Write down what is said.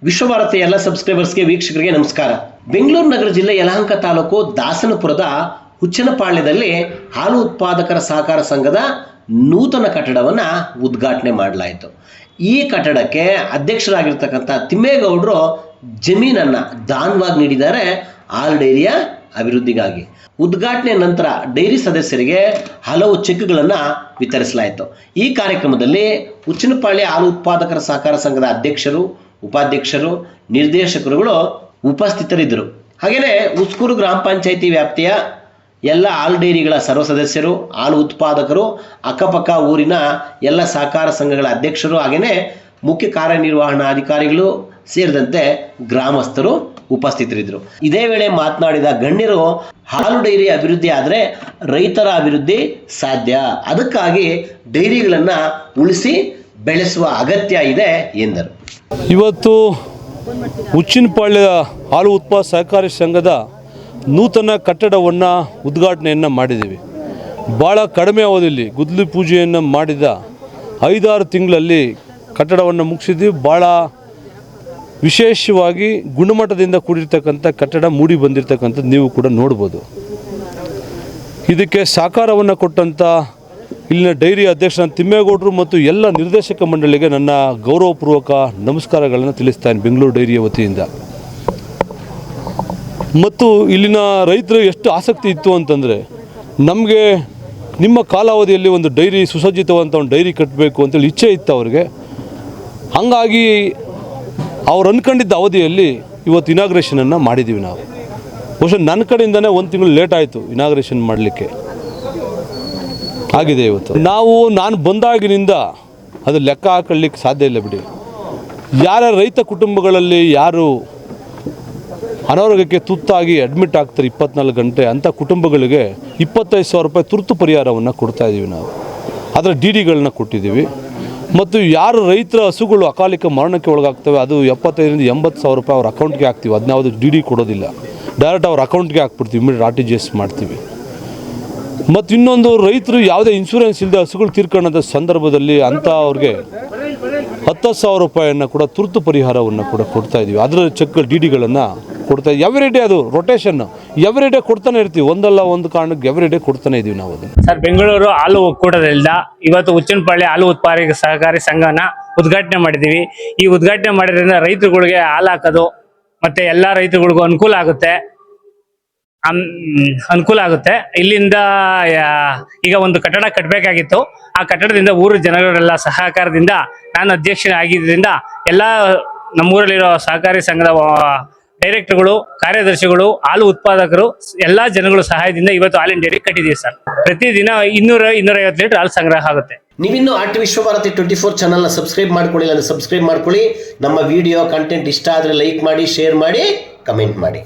ವಿಶ್ವಭಾರತಿ ಎಲ್ಲ ಸಬ್ಸ್ಕ್ರೈಬರ್ಸ್ಗೆ ವೀಕ್ಷಕರಿಗೆ ನಮಸ್ಕಾರ. ಬೆಂಗಳೂರು ನಗರ ಜಿಲ್ಲೆ ಯಲಹಂಕ ತಾಲೂಕು ದಾಸನಪುರದ ಹುಚ್ಚನಪಾಳ್ಯದಲ್ಲಿ ಹಾಲು ಉತ್ಪಾದಕರ ಸಹಕಾರ ಸಂಘದ ನೂತನ ಕಟ್ಟಡವನ್ನು ಉದ್ಘಾಟನೆ ಮಾಡಲಾಯಿತು. ಈ ಕಟ್ಟಡಕ್ಕೆ ಅಧ್ಯಕ್ಷರಾಗಿರ್ತಕ್ಕಂಥ ತಿಮ್ಮೇಗೌಡರು ಜಮೀನನ್ನು ದಾನವಾಗಿ ನೀಡಿದ್ದಾರೆ ಹಾಲು ಡೈರಿಯ ಅಭಿವೃದ್ಧಿಗಾಗಿ. ಉದ್ಘಾಟನೆ ನಂತರ ಡೈರಿ ಸದಸ್ಯರಿಗೆ ಹಲವು ಚೆಕ್ಗಳನ್ನು ವಿತರಿಸಲಾಯಿತು. ಈ ಕಾರ್ಯಕ್ರಮದಲ್ಲಿ ಹುಚ್ಚನಪಾಳ್ಯ ಹಾಲು ಉತ್ಪಾದಕರ ಸಹಕಾರ ಸಂಘದ ಅಧ್ಯಕ್ಷರು, ಉಪಾಧ್ಯಕ್ಷರು, ನಿರ್ದೇಶಕರುಗಳು ಉಪಸ್ಥಿತರಿದ್ದರು. ಹಾಗೆಯೇ ಉಸ್ಕೂರು ಗ್ರಾಮ ಪಂಚಾಯಿತಿ ವ್ಯಾಪ್ತಿಯ ಎಲ್ಲ ಹಾಲು ಡೈರಿಗಳ ಸರ್ವ ಸದಸ್ಯರು, ಹಾಲು ಉತ್ಪಾದಕರು, ಅಕ್ಕಪಕ್ಕ ಊರಿನ ಎಲ್ಲ ಸಹಕಾರ ಸಂಘಗಳ ಅಧ್ಯಕ್ಷರು, ಹಾಗೆಯೇ ಮುಖ್ಯ ಕಾರ್ಯನಿರ್ವಹಣಾಧಿಕಾರಿಗಳು ಸೇರಿದಂತೆ ಗ್ರಾಮಸ್ಥರು ಉಪಸ್ಥಿತರಿದ್ದರು. ಇದೇ ವೇಳೆ ಮಾತನಾಡಿದ ಗಣ್ಯರು, ಹಾಲು ಡೈರಿ ಅಭಿವೃದ್ಧಿ ಆದರೆ ರೈತರ ಅಭಿವೃದ್ಧಿ ಸಾಧ್ಯ, ಅದಕ್ಕಾಗಿ ಡೈರಿಗಳನ್ನು ಉಳಿಸಿ ಬೆಳೆಸುವ ಅಗತ್ಯ ಇದೆ ಎಂದರು. ಇವತ್ತು ಹುಚ್ಚನಪಾಳ್ಯ ಹಾಲು ಉತ್ಪಾದಕ ಸಹಕಾರಿ ಸಂಘದ ನೂತನ ಕಟ್ಟಡವನ್ನು ಉದ್ಘಾಟನೆಯನ್ನು ಮಾಡಿದ್ದೀವಿ. ಭಾಳ ಕಡಿಮೆ ಅವಧಿಯಲ್ಲಿ ಗುದ್ದಲಿ ಪೂಜೆಯನ್ನು ಮಾಡಿದ 5-6 ತಿಂಗಳಲ್ಲಿ ಕಟ್ಟಡವನ್ನು ಮುಗಿಸಿದ್ದೀವಿ. ಭಾಳ ವಿಶೇಷವಾಗಿ ಗುಣಮಟ್ಟದಿಂದ ಕೂಡಿರ್ತಕ್ಕಂಥ ಕಟ್ಟಡ ಮೂಡಿ ಬಂದಿರತಕ್ಕಂಥದ್ದು ನೀವು ಕೂಡ ನೋಡ್ಬೋದು. ಇದಕ್ಕೆ ಸಹಕಾರವನ್ನು ಕೊಟ್ಟಂಥ ಇಲ್ಲಿನ ಡೈರಿ ಅಧ್ಯಕ್ಷ ತಿಮ್ಮೇಗೌಡರು ಮತ್ತು ಎಲ್ಲ ನಿರ್ದೇಶಕ ಮಂಡಳಿಗೆ ನನ್ನ ಗೌರವಪೂರ್ವಕ ನಮಸ್ಕಾರಗಳನ್ನು ತಿಳಿಸ್ತಾನೆ ಬೆಂಗಳೂರು ಡೈರಿಯ ವತಿಯಿಂದ. ಮತ್ತು ಇಲ್ಲಿನ ರೈತರು ಎಷ್ಟು ಆಸಕ್ತಿ ಇತ್ತು ಅಂತಂದರೆ, ನಮಗೆ ನಿಮ್ಮ ಕಾಲಾವಧಿಯಲ್ಲಿ ಒಂದು ಡೈರಿ ಸುಸಜ್ಜಿತವಂತ ಒಂದು ಡೈರಿ ಕಟ್ಟಬೇಕು ಅಂತೇಳಿ ಇಚ್ಛೆ ಇತ್ತು ಅವ್ರಿಗೆ. ಹಾಗಾಗಿ ಅವ್ರು ಅಂದ್ಕೊಂಡಿದ್ದ ಅವಧಿಯಲ್ಲಿ ಇವತ್ತು ಇನಾಗ್ರೇಷನನ್ನು ಮಾಡಿದ್ದೀವಿ ನಾವು. ಬಹುಶಃ ನನ್ನ ಕಡೆಯಿಂದನೇ 1 ತಿಂಗಳು ಲೇಟ್ ಆಯಿತು ಇನಾಗ್ರೇಷನ್ ಮಾಡಲಿಕ್ಕೆ. ಆಗಿದೆ ಇವತ್ತು. ನಾನು ಬಂದಾಗಿನಿಂದ ಅದು ಲೆಕ್ಕ ಹಾಕೊಳ್ಳಿಕ್ಕೆ ಸಾಧ್ಯ ಇಲ್ಲ ಬಿಡಿ. ಯಾರ ರೈತ ಕುಟುಂಬಗಳಲ್ಲಿ ಯಾರು ಅನಾರೋಗ್ಯಕ್ಕೆ ತುತ್ತಾಗಿ ಅಡ್ಮಿಟ್ ಆಗ್ತಾರೆ 24 ಗಂಟೆ, ಅಂಥ ಕುಟುಂಬಗಳಿಗೆ 25,000 ರೂಪಾಯಿ ತುರ್ತು ಪರಿಹಾರವನ್ನು ಕೊಡ್ತಾಯಿದ್ದೀವಿ ನಾವು. ಅದರ ಡಿಗಳನ್ನ ಕೊಟ್ಟಿದ್ದೀವಿ. ಮತ್ತು ಯಾರು ರೈತರ ಹಸುಗಳು ಅಕಾಲಿಕ ಮರಣಕ್ಕೆ ಒಳಗಾಗ್ತವೆ ಅದು 75,000-80,000 ರೂಪಾಯಿ ಅವ್ರ ಅಕೌಂಟ್ಗೆ ಹಾಕ್ತೀವಿ. ಅದನ್ನ ಯಾವುದು ಡಿ ಕೊಡೋದಿಲ್ಲ, ಡೈರೆಕ್ಟ್ ಅವ್ರ ಅಕೌಂಟ್ಗೆ ಹಾಕ್ಬಿಡ್ತೀವಿ, ಇಮಿಡಿಯೇಟ್ RTGS ಮಾಡ್ತೀವಿ. ಮತ್ತು ಇನ್ನೊಂದು, ರೈತರು ಯಾವುದೇ ಇನ್ಶೂರೆನ್ಸ್ ಇಲ್ಲದೆ ಹಸುಗಳು ತೀರ್ಕೊಳ್ಳೋದ ಸಂದರ್ಭದಲ್ಲಿ ಅಂಥ ಅವ್ರಿಗೆ 10,000 ರೂಪಾಯಿಯನ್ನು ಕೂಡ ತುರ್ತು ಪರಿಹಾರವನ್ನು ಕೂಡ ಕೊಡ್ತಾಯಿದ್ದೀವಿ. ಅದರ ಚೆಕ್ ಡಿಗಳನ್ನು ಕೊಡ್ತಾಯಿದ್ದೀವಿ. ಎವ್ರಿಡೇ ಅದು ರೊಟೇಷನ್, ಎವ್ರಿಡೇ ಕೊಡ್ತಾನೆ ಇರ್ತೀವಿ. ಒಂದಲ್ಲ ಒಂದು ಕಾರಣಕ್ಕೆ ಎವ್ರಿಡೇ ಕೊಡ್ತಾನೆ ಇದ್ದೀವಿ ನಾವು ಅದನ್ನು. ಸರ್, ಬೆಂಗಳೂರು ಹಾಲು ಒಕ್ಕೂಟದಿಂದ ಇವತ್ತು ಹುಚ್ಚನಪಾಳ್ಯ ಹಾಲು ಉತ್ಪಾದಕ ಸಹಕಾರಿ ಸಂಘನ ಉದ್ಘಾಟನೆ ಮಾಡಿದ್ದೀವಿ. ಈ ಉದ್ಘಾಟನೆ ಮಾಡಿದ್ರಿಂದ ರೈತರುಗಳಿಗೆ ಹಾಲು ಹಾಕೋದು ಮತ್ತೆ ಎಲ್ಲ ರೈತರುಗಳಿಗೂ ಅನುಕೂಲ ಆಗುತ್ತೆ. ಇಲ್ಲಿಂದ ಈಗ ಒಂದು ಕಟ್ಟಡ ಕಟ್ಟಬೇಕಾಗಿತ್ತು. ಆ ಕಟ್ಟಡದಿಂದ ಊರು ಜನಗಳೆಲ್ಲ ಸಹಕಾರದಿಂದ ನಾನು ಅಧ್ಯಕ್ಷನಾಗಿದ್ದರಿಂದ ಎಲ್ಲ ನಮ್ಮೂರಲ್ಲಿರೋ ಸಹಕಾರಿ ಸಂಘದ ಡೈರೆಕ್ಟರ್ಗಳು, ಕಾರ್ಯದರ್ಶಿಗಳು, ಹಾಲು ಉತ್ಪಾದಕರು, ಎಲ್ಲ ಜನಗಳ ಸಹಾಯದಿಂದ ಇವತ್ತು ಹಾಲಿನ ಡೈರಿ ಕಟ್ಟಿದ್ದೀವಿ ಸರ್. ಪ್ರತಿದಿನ 200-250 ಲೀಟರ್ ಹಾಲು ಸಂಗ್ರಹ ಆಗುತ್ತೆ. ನೀವಿನ್ನೂ ಆರ್ಟ್ ವಿಶ್ವಭಾರತಿ 24 ಚಾನಲ್ನ ಸಬ್ಸ್ಕ್ರೈಬ್ ಮಾಡ್ಕೊಳ್ಳಿ, ಸಬ್ಸ್ಕ್ರೈಬ್ ಮಾಡ್ಕೊಳ್ಳಿ. ನಮ್ಮ ವಿಡಿಯೋ ಕಂಟೆಂಟ್ ಇಷ್ಟ ಆದರೆ ಲೈಕ್ ಮಾಡಿ, ಶೇರ್ ಮಾಡಿ, ಕಮೆಂಟ್ ಮಾಡಿ.